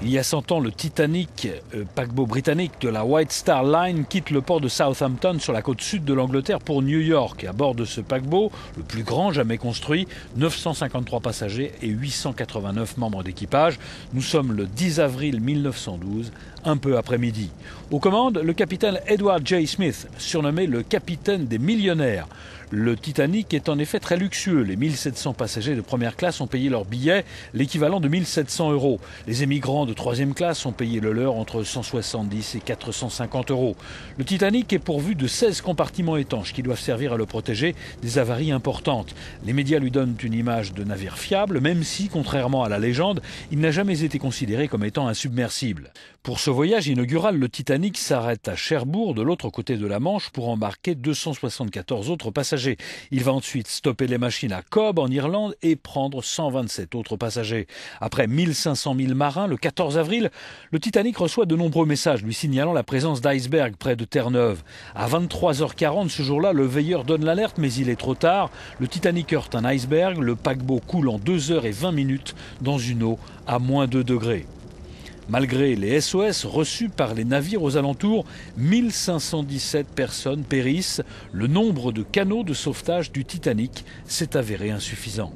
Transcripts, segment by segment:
Il y a 100 ans, le Titanic, paquebot britannique de la White Star Line, quitte le port de Southampton sur la côte sud de l'Angleterre pour New York. À bord de ce paquebot, le plus grand jamais construit, 953 passagers et 889 membres d'équipage. Nous sommes le 10 avril 1912, un peu après-midi. Aux commandes, le capitaine Edward J. Smith, surnommé le capitaine des millionnaires. Le Titanic est en effet très luxueux. Les 1700 passagers de première classe ont payé leur billet, l'équivalent de 1700 €. Les émigrants de troisième classe ont payé le leur entre 170 et 450 €. Le Titanic est pourvu de 16 compartiments étanches qui doivent servir à le protéger des avaries importantes. Les médias lui donnent une image de navire fiable, même si, contrairement à la légende, il n'a jamais été considéré comme étant insubmersible. Pour ce voyage inaugural, le Titanic s'arrête à Cherbourg, de l'autre côté de la Manche, pour embarquer 274 autres passagers. Il va ensuite stopper les machines à Cobh, en Irlande, et prendre 127 autres passagers. Après 1500 000 marins, le 14 avril, le Titanic reçoit de nombreux messages lui signalant la présence d'icebergs près de Terre-Neuve. À 23h40 ce jour-là, le veilleur donne l'alerte, mais il est trop tard. Le Titanic heurte un iceberg, le paquebot coule en 2 heures et 20 minutes dans une eau à moins 2 degrés. Malgré les SOS reçus par les navires aux alentours, 1517 personnes périssent. Le nombre de canots de sauvetage du Titanic s'est avéré insuffisant.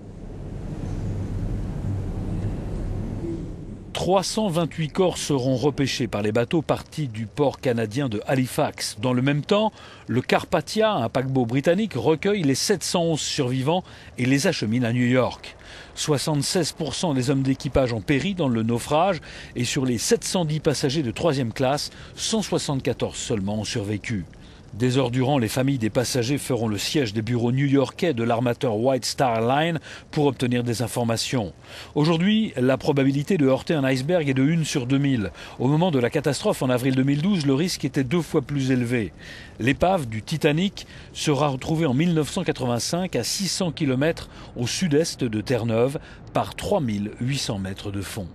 328 corps seront repêchés par les bateaux partis du port canadien de Halifax. Dans le même temps, le Carpathia, un paquebot britannique, recueille les 711 survivants et les achemine à New York. 76% des hommes d'équipage ont péri dans le naufrage et sur les 710 passagers de troisième classe, 174 seulement ont survécu. Des heures durant, les familles des passagers feront le siège des bureaux new-yorkais de l'armateur White Star Line pour obtenir des informations. Aujourd'hui, la probabilité de heurter un iceberg est de 1 sur 2000. Au moment de la catastrophe en avril 2012, le risque était 2 fois plus élevé. L'épave du Titanic sera retrouvée en 1985 à 600 km au sud-est de Terre-Neuve par 3800 mètres de fond.